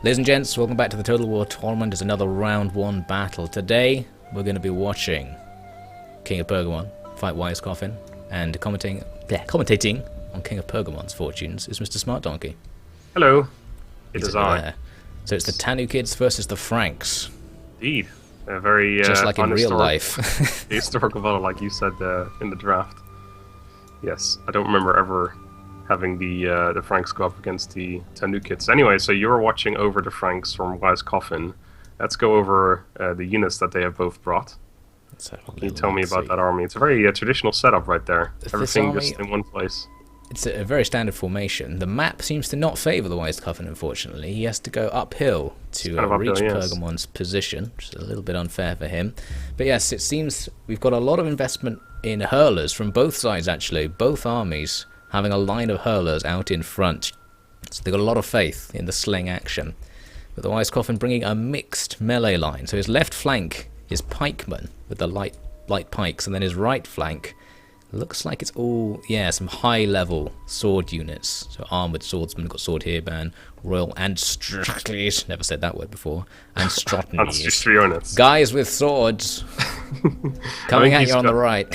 Ladies and gents, welcome back to the Total War Tournament. It's another round 1 battle. Today, we're going to be watching King of Pergamon fight Wise Coffin, and commentating on King of Pergamon's fortunes is MrSmartDonkey. Hello, it is I. There. So it's the Tanukhids versus the Franks. Indeed. A very just like in real life. The historical battle, like you said in the draft. Yes, I don't remember ever having the Franks go up against the Tanukhids. Anyway, so you were watching over the Franks from Wise Coffin. Let's go over the units that they have both brought. Can you tell me about that army? It's a very traditional setup right there. Everything just in one place. It's a very standard formation. The map seems to not favour the Wise Coffin, unfortunately. He has to go uphill to reach Pergamon's position, which is a little bit unfair for him. But yes, it seems we've got a lot of investment in hurlers from both sides, actually. Both armies having a line of hurlers out in front. So they've got a lot of faith in the sling action. But the Wise Coffin bringing a mixed melee line. So his left flank is pikemen with the light pikes, and then his right flank looks like it's all, some high-level sword units. So armoured swordsmen, got sword hereband, royal anstruthlys, never said that word before, anstruthlys. Guys with swords coming at you on the right.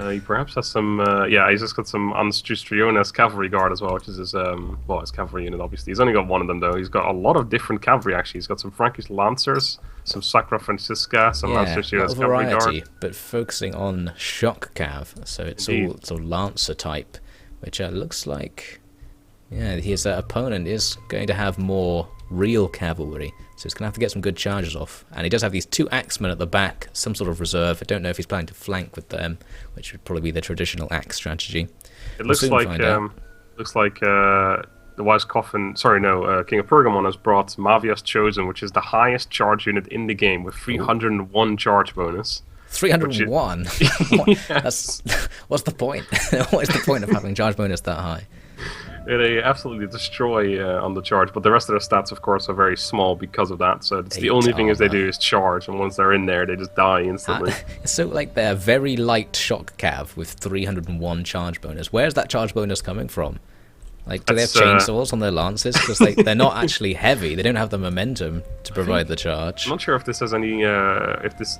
He perhaps has some, he's just got some Anstruthlys cavalry guard as well, which is his, his cavalry unit, obviously. He's only got one of them, though. He's got a lot of different cavalry, actually. He's got some Frankish lancers, some Sacra Francisca, some Anstruthlys cavalry guard. But focusing on shock cav, so it's all sort of lancer type, which looks like, his opponent is going to have more real cavalry, so he's going to have to get some good charges off. And he does have these 2 axemen at the back, some sort of reserve. I don't know if he's planning to flank with them, which would probably be the traditional axe strategy. It looks like the Wise Coffin, King of Pergamon has brought Mavia's Chosen, which is the highest charge unit in the game with 301 charge bonus. 301? What's the point? What is the point of having charge bonus that high? They absolutely destroy on the charge, but the rest of their stats, of course, are very small because of that. So it's the only thing they do is charge, and once they're in there, they just die instantly. So, they're very light shock cav with 301 charge bonus. Where's that charge bonus coming from? Do they have chainsaws on their lances? Because they're not actually heavy. They don't have the momentum to provide the charge. I'm not sure if this has any, if this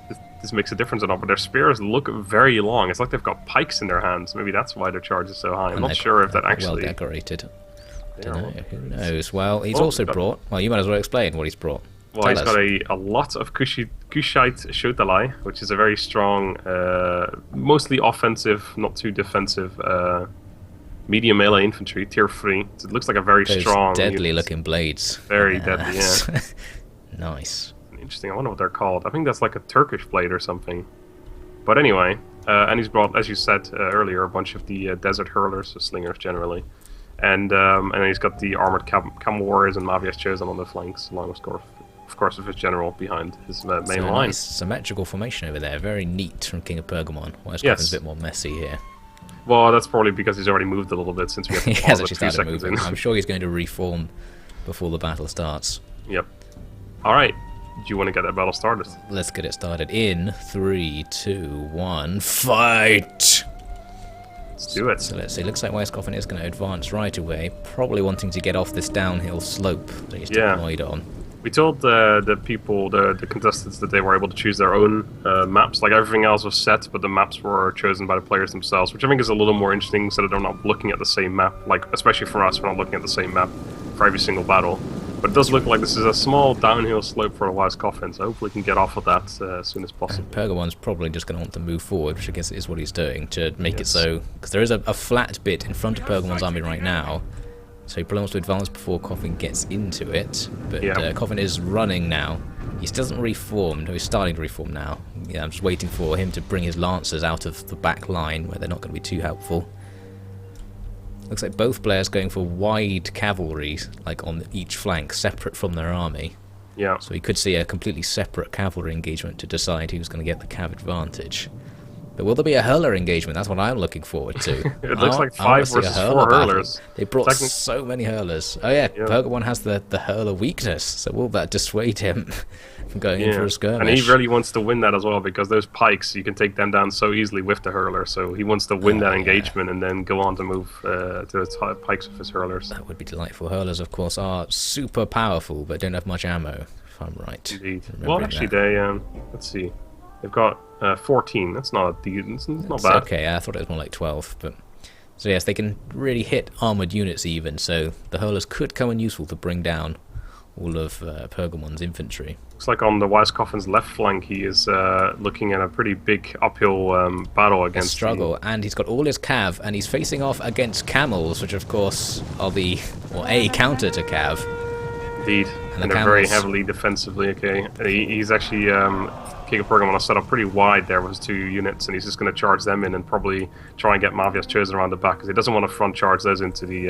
makes a difference or not, but their spears look very long. It's like they've got pikes in their hands. Maybe that's why their charge is so high. I'm not sure if that actually... well decorated. Don't know. Who knows? Well, he's also brought... Well, you might as well explain what he's brought. Well, he's got a lot of Kushite Shotalai, which is a very strong, mostly offensive, not too defensive, medium melee infantry, tier 3. It looks like a very strong... deadly looking blades. Very deadly, yeah. Nice. Interesting, I wonder what they're called. I think that's like a Turkish blade or something. But anyway, and he's brought, as you said earlier, a bunch of the desert hurlers, so slingers generally. And then he's got the armored camel warriors and Mavia's Chosen on the flanks, along with, of course, with his general behind his main line. Nice symmetrical formation over there, very neat from King of Pergamon. Wise Coffin's a bit more messy here. Well, that's probably because he's already moved a little bit since we had to he has actually started moving. I'm sure he's going to reform before the battle starts. Yep. Alright. Do you want to get that battle started? Let's get it started in 3, 2, 1, fight! Let's do it. So let's see. Looks like Wise Coffin is going to advance right away, probably wanting to get off this downhill slope that he's deployed on. We told the people, the contestants, that they were able to choose their own maps. Like, everything else was set, but the maps were chosen by the players themselves, which I think is a little more interesting, so that they're not looking at the same map. Like, especially for us, we're not looking at the same map for every single battle. But it does look like this is a small downhill slope for a Wise Coffin, so hopefully we can get off of that as soon as possible. And Pergamon's probably just going to want to move forward, which I guess is what he's doing, to make it so... Because there is a flat bit in front of Pergamon's army right now, so he probably wants to advance before Coffin gets into it. But Coffin is running now. He still hasn't reformed. He's starting to reform now. Yeah, I'm just waiting for him to bring his lancers out of the back line, where they're not going to be too helpful. Looks like both players going for wide cavalry, like on each flank, separate from their army. Yeah. So he could see a completely separate cavalry engagement to decide who's going to get the cav advantage. But will there be a hurler engagement? That's what I'm looking forward to. It looks like 5 versus 4 hurlers. They brought so many hurlers. Oh yeah, Pergamon has the hurler weakness, so will that dissuade him from going in for a skirmish? And he really wants to win that as well, because those pikes, you can take them down so easily with the hurler, so he wants to win that engagement and then go on to move to the pikes with his hurlers. That would be delightful. Hurlers, of course, are super powerful, but don't have much ammo, if I'm right. Indeed. Well, actually, they, let's see, they've got 14. That's not it's not bad. Okay, I thought it was more like 12. But so yes, they can really hit armored units even. So the hurlers could come in useful to bring down all of Pergamon's infantry. Looks like on the Wise Coffin's left flank, he is looking at a pretty big uphill battle against. A struggle, and he's got all his cav, and he's facing off against camels, which of course are a counter to cav. Indeed, and they're very heavily defensively. Okay, he's actually. King of Pergamon is set up pretty wide there with his 2 units, and he's just going to charge them in and probably try and get Mavias chosen around the back, because he doesn't want to front charge those into the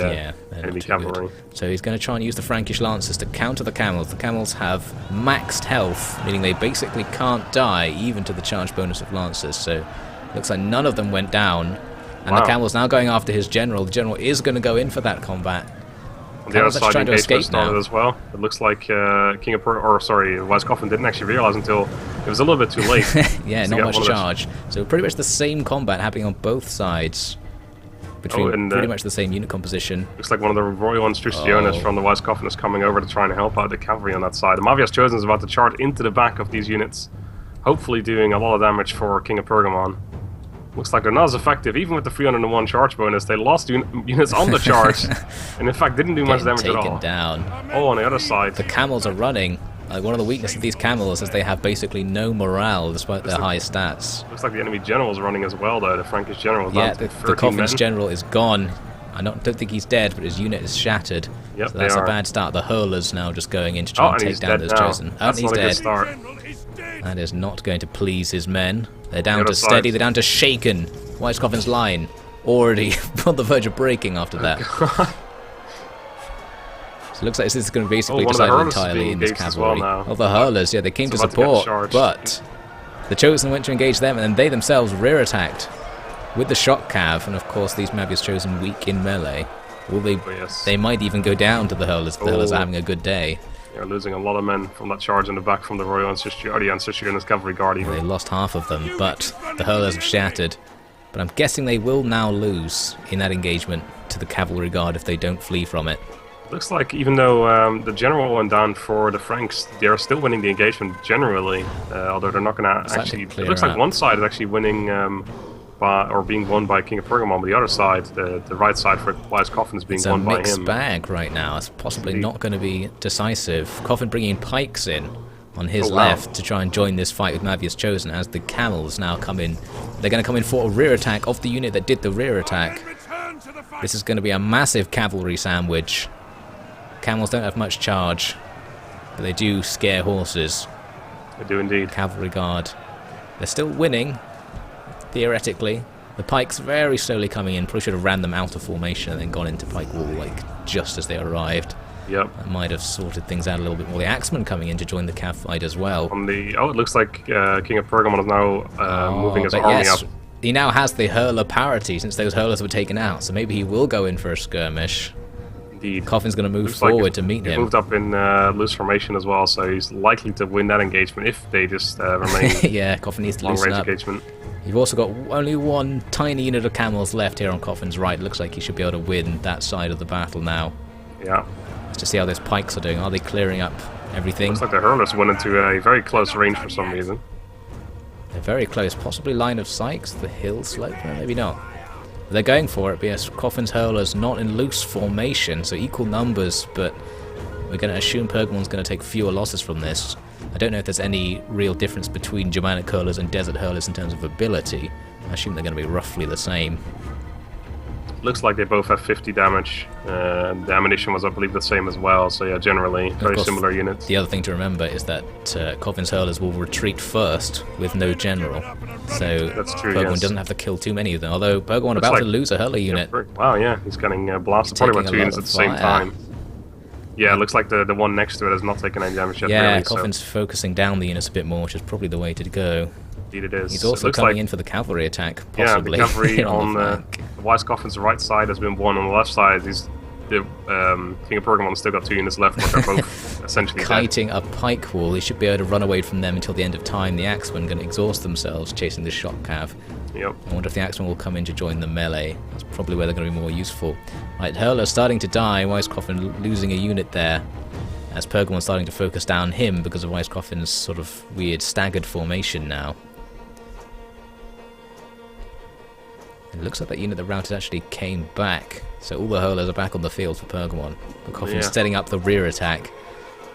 enemy cavalry. So he's going to try and use the Frankish lancers to counter the camels. The camels have maxed health, meaning they basically can't die even to the charge bonus of lancers. So looks like none of them went down, and the camel's now going after his general. The general is going to go in for that combat. On the other side, engagement started as well. It looks like Wise Coffin didn't actually realize until it was a little bit too late. Yeah, not much charge. So pretty much the same combat happening on both sides between pretty much the same unit composition. Looks like one of the Royal Instrucciones from the Wise Coffin is coming over to try and help out the cavalry on that side. The Mavias Chosen is about to charge into the back of these units, hopefully doing a lot of damage for King of Pergamon. Looks like they're not as effective, even with the 301 charge bonus. They lost units on the charge, and in fact didn't do much damage at all. Down. Oh, on the other side, the camels are running. One of the weaknesses of these camels is they have basically no morale despite their high stats. Looks like the enemy general is running as well, though. The Frankish general. Yeah, the Coffin's general is gone. I don't think he's dead, but his unit is shattered. Yep, so that's a bad start. The hurlers now just going in to try and take down those chosen. Oh, and he's dead. That is not going to please his men. They're down to steady, they're down to shaken. Wise Coffin's line already on the verge of breaking after that. So it looks like this is going to basically decide entirely in this cavalry. The hurlers, yeah, they came to support, but the Chosen went to engage them, and then they themselves rear attacked with the shock cav, and of course these Mavias Chosen weak in melee. Will they? They might even go down to the hurlers. The hurlers are having a good day. They're losing a lot of men from that charge in the back from the Royal Instrucciones cavalry guard. They lost half of them, but the hurlers have shattered. But I'm guessing they will now lose in that engagement to the cavalry guard if they don't flee from it. Looks like even though the general went down for the Franks, they're still winning the engagement generally, although they're not going to actually... It looks like one side is actually winning being won by King of Pergamon, but the other side, the right side for Wise Coffin is being won by him. It's a mixed bag right now. It's possibly not going to be decisive. Coffin bringing pikes in on his left to try and join this fight with Mavias Chosen as the camels now come in. They're going to come in for a rear attack of the unit that did the rear attack. This is going to be a massive cavalry sandwich. Camels don't have much charge, but they do scare horses. They do indeed. Cavalry guard. They're still winning, theoretically. The pikes very slowly coming in. Probably should have ran them out of formation and then gone into pike wall just as they arrived. Yep. That might have sorted things out a little bit more. The Axemen coming in to join the cav fight as well. It looks like King of Pergamon is now moving his army up. He now has the hurler parity since those hurlers were taken out, so maybe he will go in for a skirmish. Indeed. Coffin's going to move forward to meet him. He moved up in loose formation as well, so he's likely to win that engagement if they just remain. Yeah, Coffin needs to loosen up. Engagement. You've also got only one tiny unit of camels left here on Coffin's right. It looks like he should be able to win that side of the battle now. Yeah. Let's just see how those pikes are doing. Are they clearing up everything? Looks like the hurlers went into a very close range for some reason. They're very close. Possibly line of sight, the hill slope? No, maybe not. But they're going for it. But yes, Coffin's hurlers not in loose formation, so equal numbers, but we're going to assume Pergamon's going to take fewer losses from this. I don't know if there's any real difference between Germanic hurlers and desert hurlers in terms of ability. I assume they're going to be roughly the same. Looks like they both have 50 damage. The ammunition was, I believe, the same as well. So yeah, generally very similar units. The other thing to remember is that Coffin's hurlers will retreat first with no general. So that's true. Pergamon doesn't have to kill too many of them. Although Pergamon about to lose a hurler unit. Wow, yeah, he's getting blasted. Probably about 2 units at the same time. Yeah, it looks like the one next to it has not taken any damage yet. Yeah, really, Coffin's focusing down the units a bit more, which is probably the way to go. Indeed it is. He's also coming in for the cavalry attack, possibly. Yeah, the cavalry on the Wise Coffin's right side has been won. On the left side, the King of Pergamon's still got 2 units left, but they're both essentially kiting a pike wall. He should be able to run away from them until the end of time. The Axemen going to exhaust themselves chasing the shock cav. Yep. I wonder if the Axemen will come in to join the melee. That's probably where they're going to be more useful. Right, hurler starting to die. Wise Coffin losing a unit there, as Pergamon's starting to focus down him because of Wise Coffin's sort of weird staggered formation now. It looks like that unit that routed actually came back, so all the hurlers are back on the field for Pergamon. But Coffin's setting up the rear attack.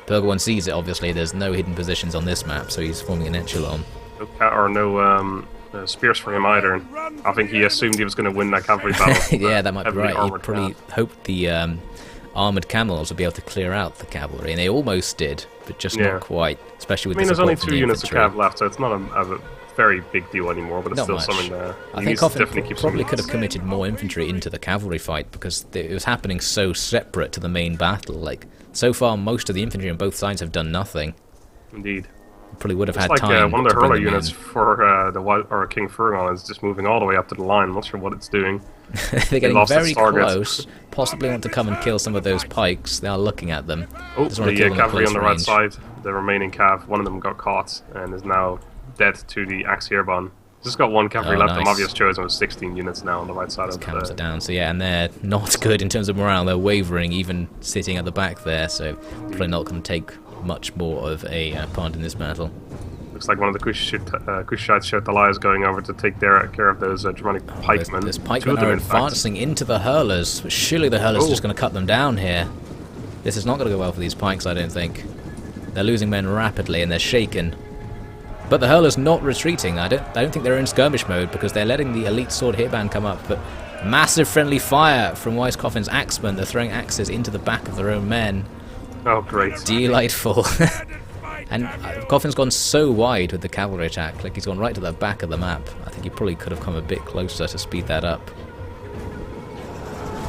Pergamon sees it, obviously. There's no hidden positions on this map, so he's forming an echelon. No spears for him either. I think he assumed he was going to win that cavalry battle. Yeah, that might be right. He probably hoped the armoured camels would be able to clear out the cavalry, and they almost did, but just not quite, especially with the there's support only from 2 the units of infantry. cav left, so it's not a very big deal anymore, but it's still something there. I think Coffin probably could have committed more infantry into the cavalry fight, because it was happening so separate to the main battle. Like, so far, most of the infantry on both sides have done nothing. Indeed. Probably would have had like time. One of the hurler units for King of Pergamon is just moving all the way up to the line. I'm not sure what it's doing. They're getting very close. Possibly want to come and kill some of those pikes. They are looking at them. Oh, the cavalry on the right side, the remaining cav, one of them got caught and is now dead to the axe hairband. Just got 1 cavalry left. The obvious chosen was 16 units now on the right side of the camels are down. So yeah, and they're not good in terms of morale. They're wavering, even sitting at the back there. So probably not going to take much more of a part in this battle. Looks like one of the Kushites TWY is going over to take care of those Germanic pikemen. Those pikemen are advancing into the hurlers. Surely the hurlers are just going to cut them down here. This is not going to go well for these pikes, I don't think. They're losing men rapidly and they're shaken. But the hurlers not retreating. I don't think they're in skirmish mode, because they're letting the elite sword hairband come up. But massive friendly fire from Wise Coffin's axemen. They're throwing axes into the back of their own men. Oh, great. Delightful. And Coffin's gone so wide with the cavalry attack, like he's gone right to the back of the map. I think he probably could have come a bit closer to speed that up.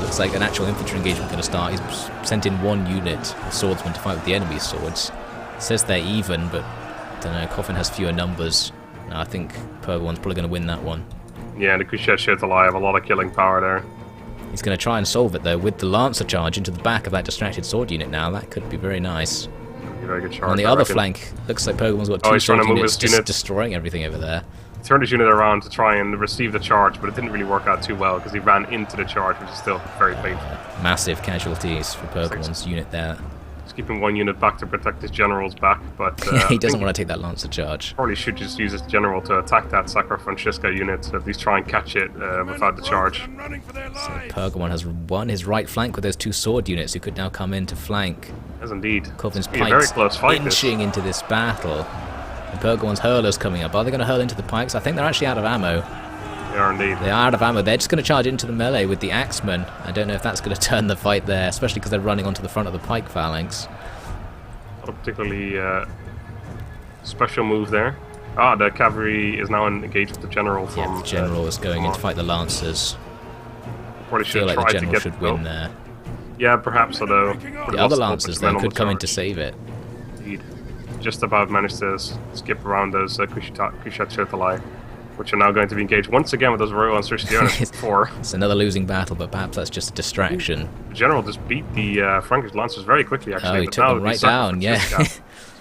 Looks like an actual infantry engagement going to start. He's sent in 1 unit of swordsmen to fight with the enemy's swords. It says they're even, but I don't know, Coffin has fewer numbers. No, I think Pergamon's probably going to win that one. Yeah, the Kushites TWY have a lot of killing power there. He's going to try and solve it though with the Lancer charge into the back of that distracted sword unit now. That could be very nice. Very good charge, on the other flank, looks like Pergamon's got 2 sword units just destroying everything over there. He turned his unit around to try and receive the charge, but it didn't really work out too well because he ran into the charge, which is still very painful. Massive casualties for Pergamon's unit there. He's keeping 1 unit back to protect his general's back, but he doesn't want to take that Lancer charge. Probably should just use his general to attack that Sacra Francesca unit, to at least try and catch it without the charge. So Pergamon has won his right flank with those 2 sword units who could now come in to flank. Yes, indeed. Coffin's pikes inching into this battle. And Pergamon's hurlers coming up. Are they going to hurl into the pikes? I think they're actually out of ammo. They are indeed. They are out of ammo. They're just going to charge into the melee with the axemen. I don't know if that's going to turn the fight there, especially because they're running onto the front of the pike phalanx. Not a particularly special move there. Ah, the cavalry is now engaged with the general from... Yeah, the general is going in to fight the lancers. Probably should feel like try the general to get should win there. Yeah, perhaps, although... The other lancers, though, could come in to save it. Indeed. Just about managed to skip around those Kushites TWY, which are now going to be engaged once again with those Royal and Sicilians. It's another losing battle, but perhaps that's just a distraction. The general just beat the Frankish lancers very quickly, actually. Oh, he took them right down, yeah.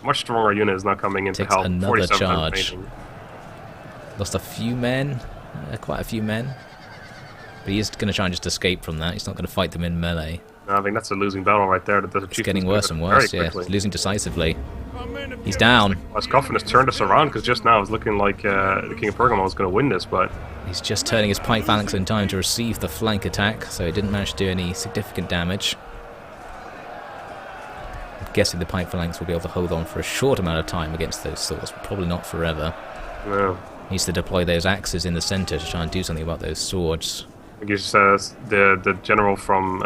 Much stronger unit is now coming in to help. Another charge. Lost a few men, quite a few men. But he is going to try and just escape from that. He's not going to fight them in melee. No, I think that's a losing battle right there. It's getting worse and worse, yeah. He's losing decisively. He's down. Wise Coffin has turned us around, because just now it was looking like the King of Pergamon was going to win this, but... He's just turning his pike phalanx in time to receive the flank attack, so he didn't manage to do any significant damage. I'm guessing the pike phalanx will be able to hold on for a short amount of time against those swords, but probably not forever. No. He needs to deploy those axes in the center to try and do something about those swords. I guess the general from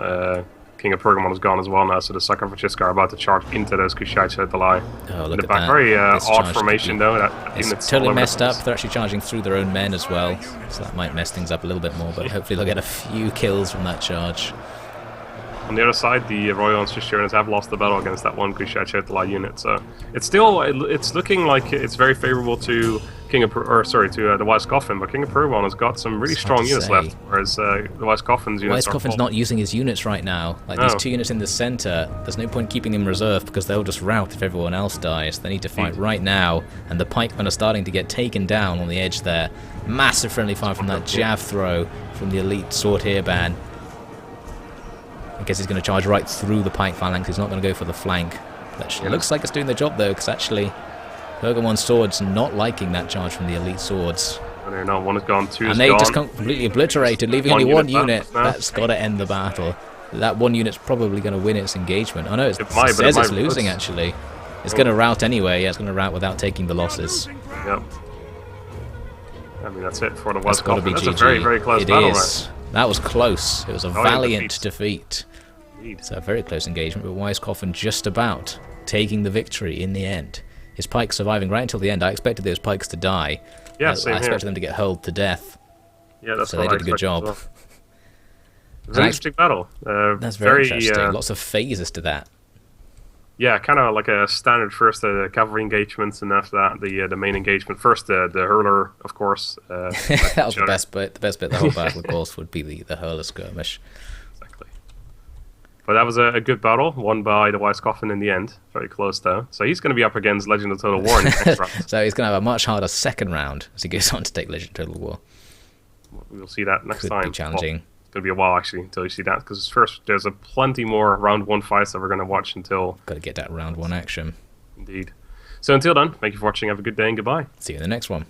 King of Pergamon is gone as well now, so the Sacra Francesca are about to charge into those Kushites TWY. Oh, look at that. Very odd formation, though. It's totally messed up. They're actually charging through their own men as well, so that might mess things up a little bit more, but hopefully they'll get a few kills from that charge. On the other side, the Royal and Sicilians have lost the battle against that 1 Kushite TWY unit, so it's still it's looking like it's very favourable to the Wise Coffin, but King of Pergamon has got some really strong units left, whereas the Wise Coffin's units Wise Coffin's not using his units right now. Like these 2 units in the center, there's no point keeping them in reserve because they'll just rout if everyone else dies. They need to fight right now, and the pikemen are starting to get taken down on the edge there. Massive friendly fire from that jav throw from the elite sword hairband. I guess he's going to charge right through the pike phalanx. He's not going to go for the flank. That looks like it's doing the job though, because actually Pergamon's swords not liking that charge from the elite swords. One is gone, two is and they gone. just completely obliterated, leaving only one unit. That's got to end the battle. That one unit's probably going to win its engagement. Oh no, it says it's losing actually. It's going to rout anyway. Yeah, it's going to rout without taking the losses. Yep. I mean, that's it for the Wise Coffin. That's GG. a very, very close battle. It is. That was close. It was a valiant defeat. It's a very close engagement, but Wise Coffin just about taking the victory in the end. His pikes surviving right until the end. I expected those pikes to die. Yeah, I expected them to get hurled to death. Yeah, that's so they did a good job. Well. It was an interesting battle. That's very interesting. Lots of phases to that. Yeah, kind of like a standard first cavalry engagements, and after that the main engagement. First the hurler, of course. That was the best bit. The best bit of the whole battle, of course, would be the hurler skirmish. Exactly. But that was a good battle, won by the Wise Coffin in the end. Very close though. So he's going to be up against Legend of Total War in the next round. So he's going to have a much harder second round as he goes on to take Legend of Total War. We'll see that next time. Could be challenging. Well, it's going to be a while actually until you see that, because first there's plenty more round 1 fights that we're going to watch until. Got to get that round 1 action. Indeed. So until then, thank you for watching. Have a good day and goodbye. See you in the next one.